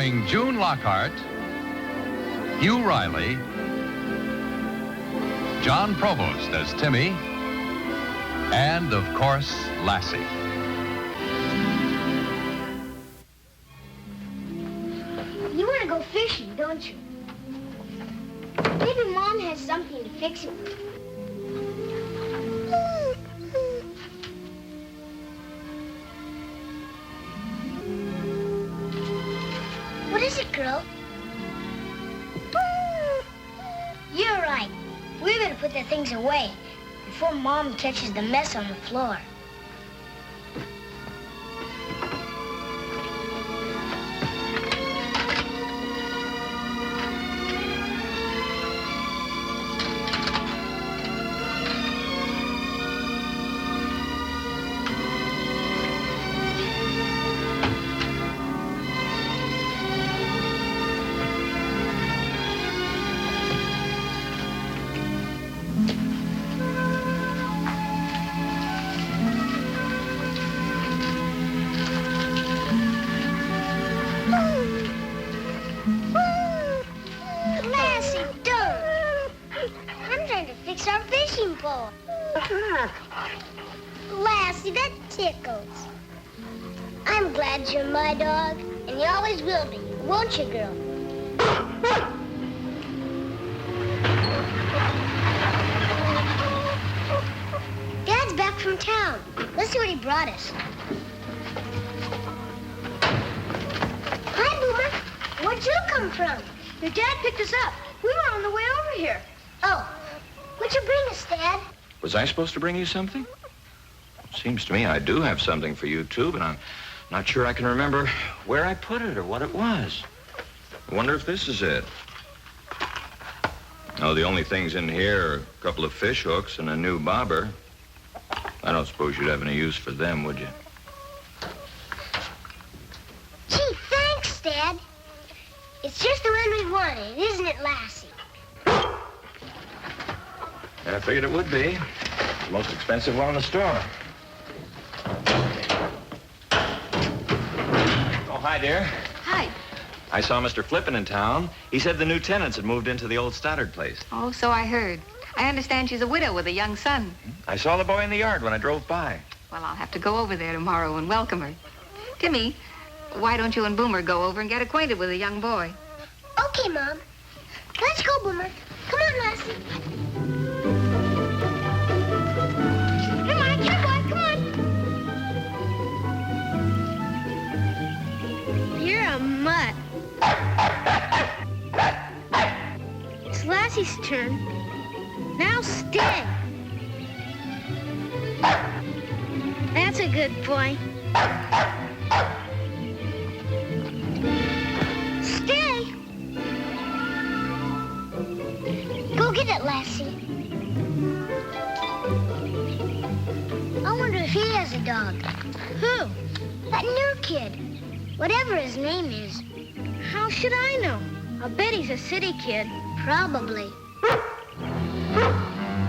Starring June Lockhart, Hugh Riley, John Provost as Timmy, and, of course, Lassie. You want to go fishing, don't you? Maybe Mom has something to fix it with. What is it, girl? You're right. We better put the things away before Mom catches the mess on the floor. Lassie, that tickles. I'm glad you're my dog, and you always will be, won't you, girl? Dad's back from town. Let's see what he brought us. Hi, Boomer. Where'd you come from? Your dad picked us up. We were on the way over here. Oh, what'd you bring us, Dad? Was I supposed to bring you something? Seems to me I do have something for you, too, but I'm not sure I can remember where I put it or what it was. I wonder if this is it. Oh, the only things in here are a couple of fish hooks and a new bobber. I don't suppose you'd have any use for them, would you? Gee, thanks, Dad. It's just the one we wanted, isn't it, Lassie? I figured it would be. The most expensive one in the store. Oh, hi, dear. Hi. I saw Mr. Flippin in town. He said the new tenants had moved into the old Stoddard place. Oh, so I heard. I understand she's a widow with a young son. I saw the boy in the yard when I drove by. Well, I'll have to go over there tomorrow and welcome her. Timmy, why don't you and Boomer go over and get acquainted with a young boy? Okay, Mom. Let's go, Boomer. Come on, Lassie. Come on, come on. You're a mutt. It's Lassie's turn. Now stay. That's a good boy. Stay. Go get it, Lassie. I wonder if he has a dog. Who? That new kid. Whatever his name is. How should I know? I'll bet he's a city kid. Probably.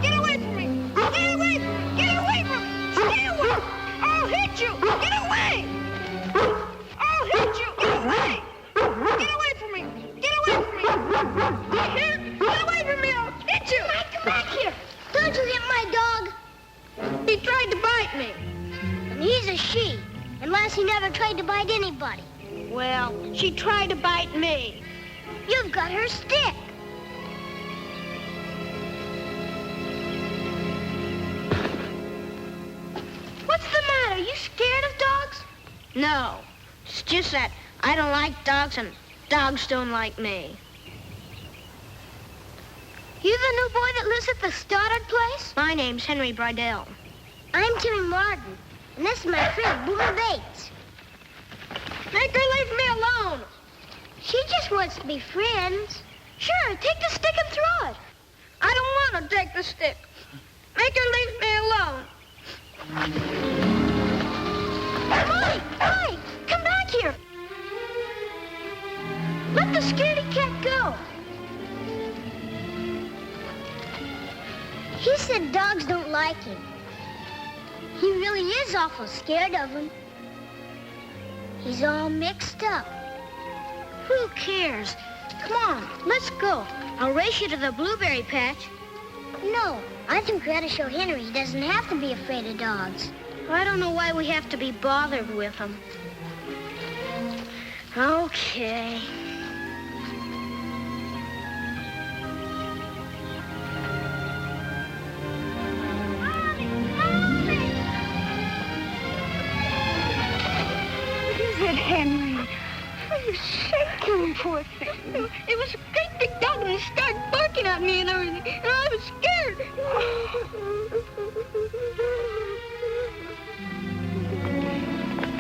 Get away from me! Get away! Get away from me! Stay away! I'll hit you! Get away! I'll hit you! Get away! Get away from me! Get away from me! Here! Get away from me! I'll hit you! Come back here! Don't you hit my dog! He tried to bite me. And he's a she. And Lassie never tried to bite anybody. Well, she tried to bite me. You've got her stick. What's the matter? You scared of dogs? No. It's just that I don't like dogs and dogs don't like me. You the new boy that lives at the Stoddard place? My name's Henry Bridell. I'm Timmy Martin, and this is my friend, Boomer Bates. Make her leave me alone. She just wants to be friends. Sure, take the stick and throw it. I don't want to take the stick. Make her leave me alone. Hi, come back here. Let the scaredy cat go. He said dogs don't like him. He really is awful scared of them. He's all mixed up. Who cares? Come on, let's go. I'll race you to the blueberry patch. No, I think we ought to show Henry he doesn't have to be afraid of dogs. I don't know why we have to be bothered with them. Okay. Henry, you're shaking, poor thing. It was a great big dog, and he started barking at me and everything, and I was scared.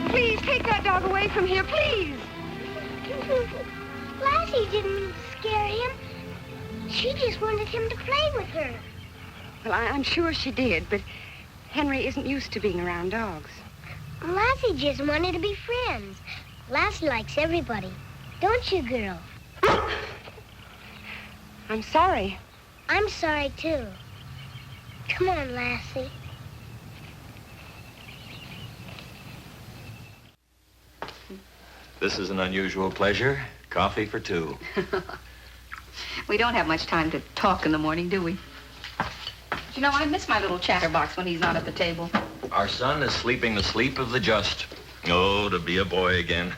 Please, take that dog away from here, please. Lassie didn't mean to scare him. She just wanted him to play with her. Well, I'm sure she did, but Henry isn't used to being around dogs. Lassie just wanted to be friends. Lassie likes everybody. Don't you, girl? I'm sorry. I'm sorry, too. Come on, Lassie. This is an unusual pleasure. Coffee for two. We don't have much time to talk in the morning, do we? You know, I miss my little chatterbox when he's not at the table. Our son is sleeping the sleep of the just. Oh, to be a boy again.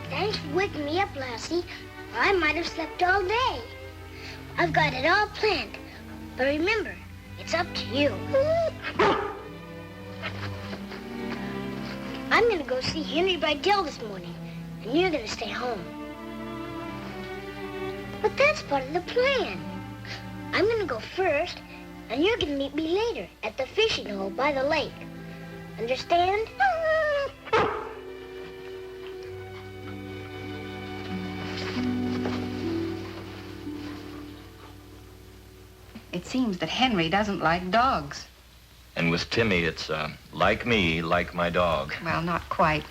Thanks for waking me up, Lassie. I might have slept all day. I've got it all planned. But remember, it's up to you. I'm going to go see Henry Bridell this morning, and you're going to stay home. But that's part of the plan. I'm going to go first, and you're going to meet me later at the fishing hole by the lake. Understand? It seems that Henry doesn't like dogs. And with Timmy, it's like me, like my dog. Well, not quite.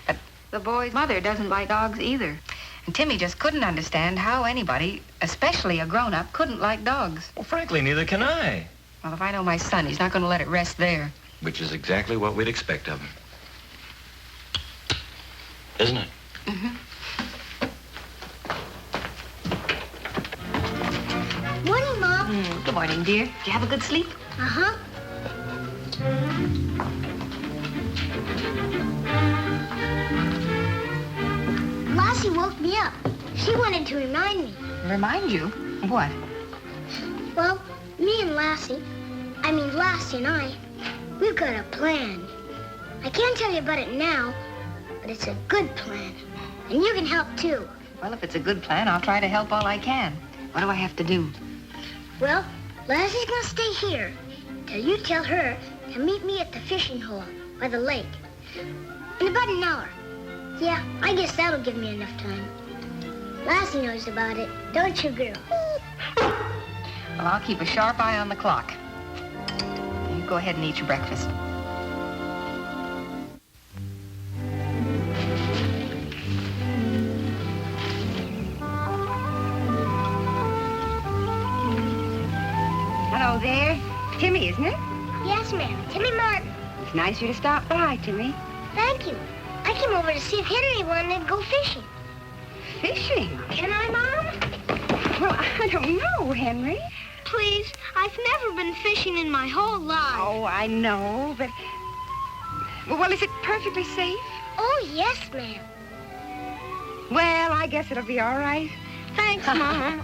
But the boy's mother doesn't like dogs either. And Timmy just couldn't understand how anybody, especially a grown-up, couldn't like dogs. Well, frankly, neither can I. Well, if I know my son, he's not going to let it rest there. Which is exactly what we'd expect of him. Isn't it? Mm-hmm. Morning, Mom. Good morning, dear. Did you have a good sleep? Uh-huh. Lassie woke me up. She wanted to remind me. Remind you? What? Well, me and Lassie and I, we've got a plan. I can't tell you about it now, but it's a good plan. And you can help, too. Well, if it's a good plan, I'll try to help all I can. What do I have to do? Well, Lassie's gonna stay here till you tell her to meet me at the fishing hole by the lake. In about an hour. Yeah, I guess that'll give me enough time. Lassie knows about it, don't you, girl? Well, I'll keep a sharp eye on the clock. You go ahead and eat your breakfast. Hello there. Timmy, isn't it? Yes, ma'am. Timmy Martin. It's nice of you to stop by, Timmy. Thank you. I came over to see if Henry wanted to go fishing. Fishing? Can I, Mom? Well, I don't know, Henry. Please, I've never been fishing in my whole life. Oh, I know, but... Well, is it perfectly safe? Oh, yes, ma'am. Well, I guess it'll be all right. Thanks, Mom.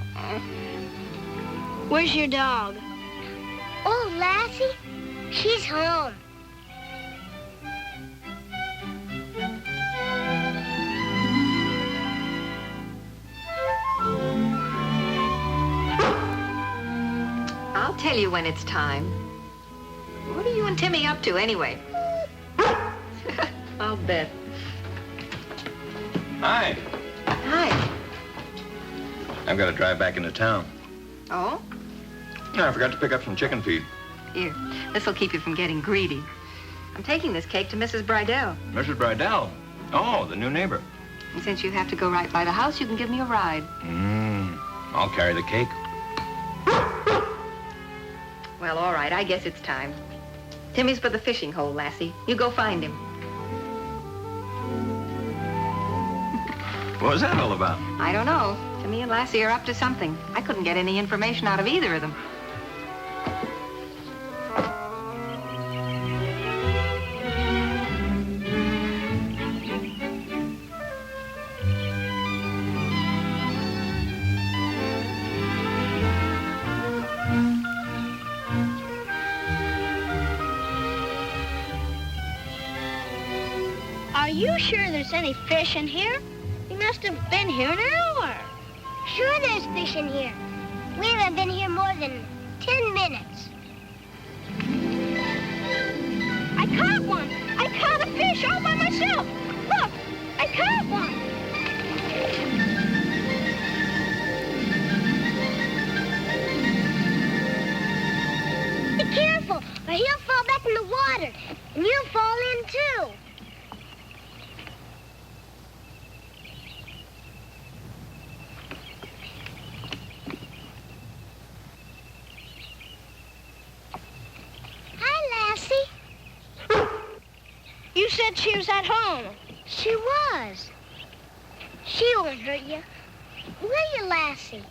Where's your dog? Oh, Lassie? She's home. I'll tell you when it's time. What are you and Timmy up to, anyway? I'll bet. Hi. Hi. I've got to drive back into town. Oh? No, I forgot to pick up some chicken feed. Here, this'll keep you from getting greedy. I'm taking this cake to Mrs. Bridell. Mrs. Bridell. Oh, the new neighbor. And since you have to go right by the house, you can give me a ride. I'll carry the cake. Well, all right, I guess it's time. Timmy's by the fishing hole, Lassie. You go find him. What was that all about? I don't know. Timmy and Lassie are up to something. I couldn't get any information out of either of them. Are you sure there's any fish in here? We must have been here an hour. Sure there's fish in here. We haven't been here more than 10 minutes. I caught one. I caught a fish all by myself. Look, I caught one. Be careful, or he'll fall back in the water, and you'll fall in too. You said she was at home. She was. She won't hurt you. Will you, Lassie?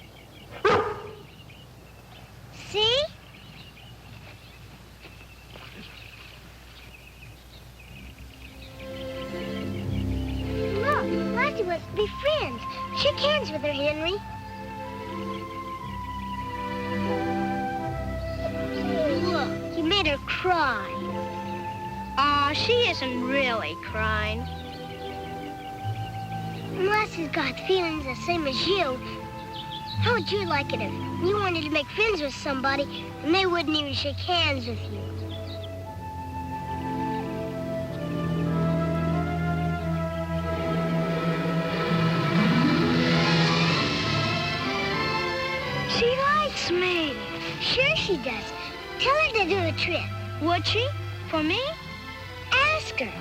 See? Look, Lassie wants to be friends. Shake hands with her, Henry. Look, you made her cry. Aw, she isn't really crying. Lassie's got feelings the same as you. How would you like it if you wanted to make friends with somebody and they wouldn't even shake hands with you? She likes me. Sure she does. Tell her to do a trick. Would she? For me? Ask her.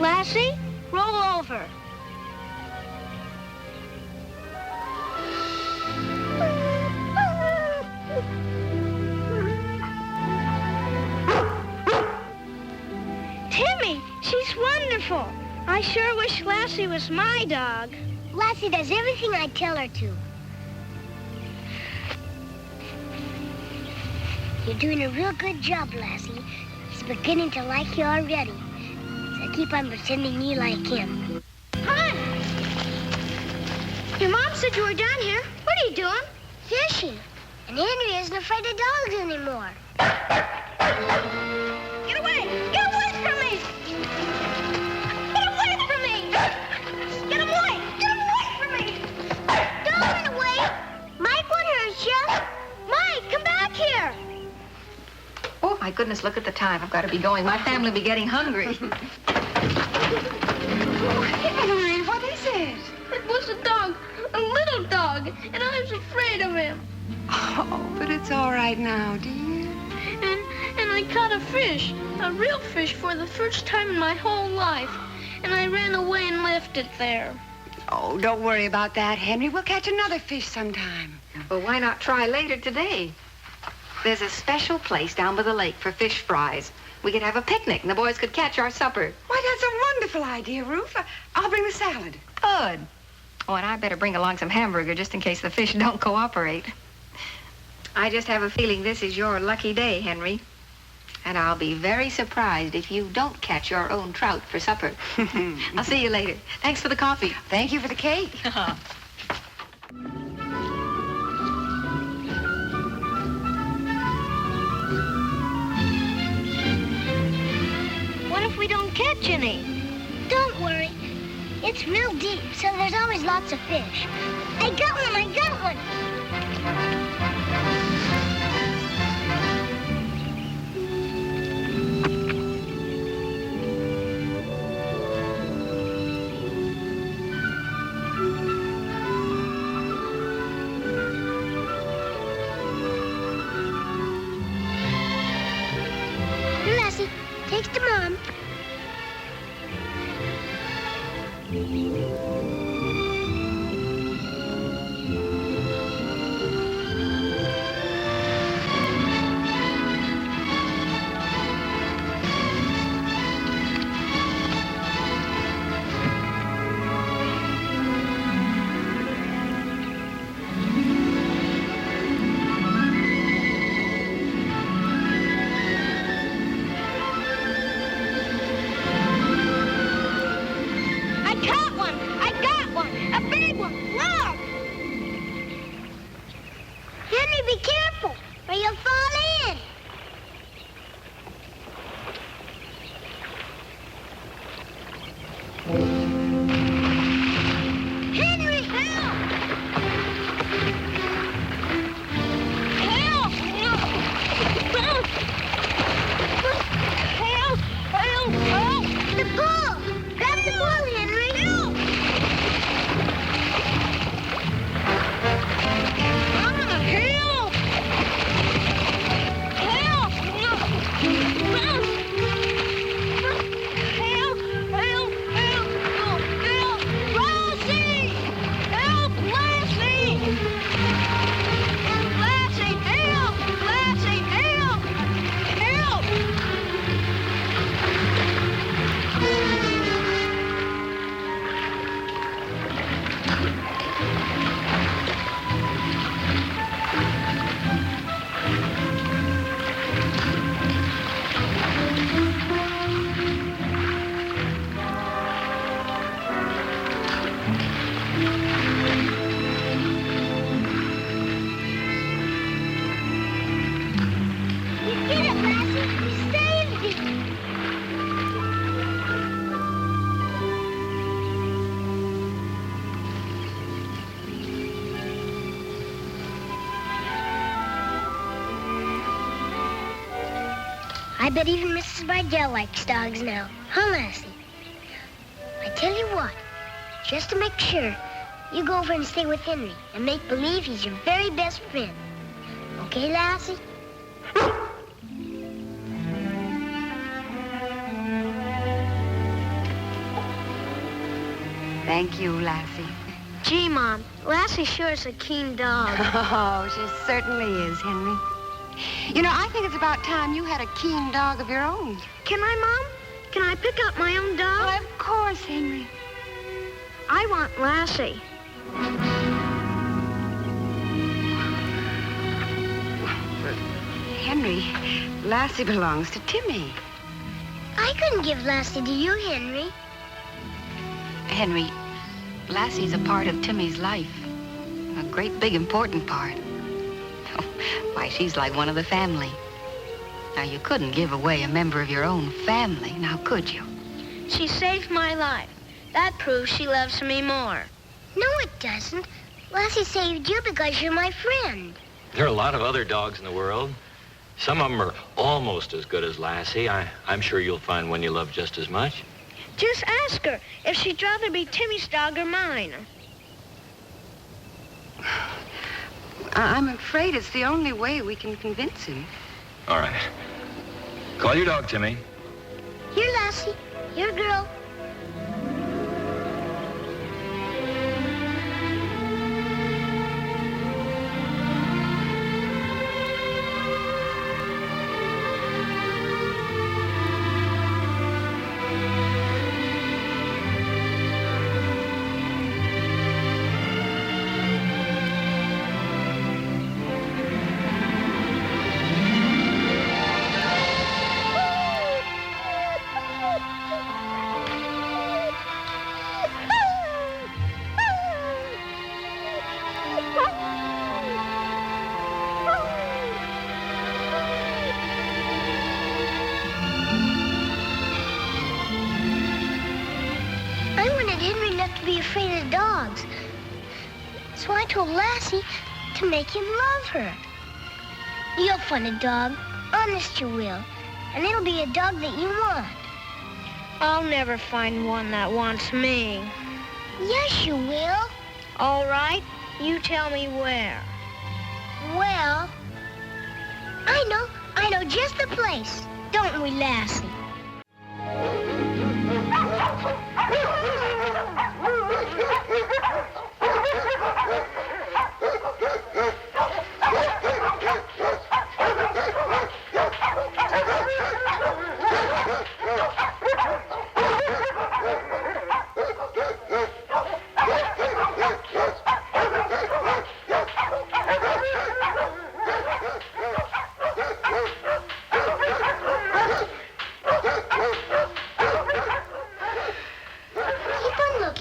Lassie, roll over. Timmy, she's wonderful. I sure wish Lassie was my dog. Lassie does everything I tell her to. You're doing a real good job, Lassie. He's beginning to like you already. So keep on pretending you like him. Hi! Your mom said you were down here. What are you doing? Fishing. And Henry isn't afraid of dogs anymore. Get away! Get away from me! Get away from me! Get away! Get away from me! Don't run away! Mike won't hurt you. Mike, come back here! Oh, my goodness, look at the time. I've got to be going. My family will be getting hungry. Henry, what is it? It was a dog, a little dog, and I was afraid of him. Oh, but it's all right now, dear. And I caught a fish, a real fish for the first time in my whole life. And I ran away and left it there. Oh, don't worry about that, Henry. We'll catch another fish sometime. Well, why not try later today? There's a special place down by the lake for fish fries. We could have a picnic and the boys could catch our supper. Why, that's a wonderful idea, Ruth. I'll bring the salad. Good. Oh, and I better bring along some hamburger just in case the fish don't cooperate. I just have a feeling this is your lucky day, Henry. And I'll be very surprised if you don't catch your own trout for supper. I'll see you later. Thanks for the coffee. Thank you for the cake. What if we don't catch any? Don't worry. It's real deep, so there's always lots of fish. I got one! I got one! Here, Lassie. Takes to Mom. I bet even Mrs. Bardell likes dogs now. Huh, Lassie? I tell you what, just to make sure, you go over and stay with Henry and make believe he's your very best friend. Okay, Lassie? Thank you, Lassie. Gee, Mom, Lassie sure is a keen dog. Oh, she certainly is, Henry. You know, I think it's about time you had a keen dog of your own. Can I, Mom? Can I pick up my own dog? Well, of course, Henry. I want Lassie. Henry, Lassie belongs to Timmy. I couldn't give Lassie to you, Henry. Henry, Lassie's a part of Timmy's life. A great, big, important part. Oh, why, she's like one of the family. Now, you couldn't give away a member of your own family, now could you? She saved my life. That proves she loves me more. No, it doesn't. Lassie saved you because you're my friend. There are a lot of other dogs in the world. Some of them are almost as good as Lassie. I'm sure you'll find one you love just as much. Just ask her if she'd rather be Timmy's dog or mine. I'm afraid it's the only way we can convince him. All right. Call your dog, Timmy. Here, Lassie. Here, girl. So I told Lassie to make him love her. You'll find a dog, honest you will, and it'll be a dog that you want. I'll never find one that wants me. Yes, you will. All right, you tell me where. Well, I know just the place, don't we, Lassie?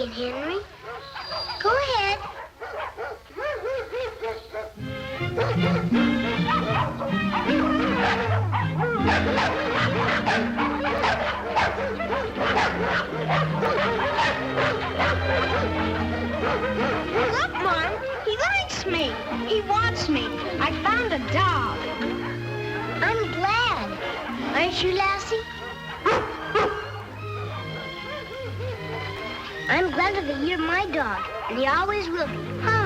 Henry. Go ahead. Look, Mom. He likes me. He wants me. I found a dog. I'm glad. Aren't you, Lassie? I'm glad that you're my dog, and you always will be. Huh?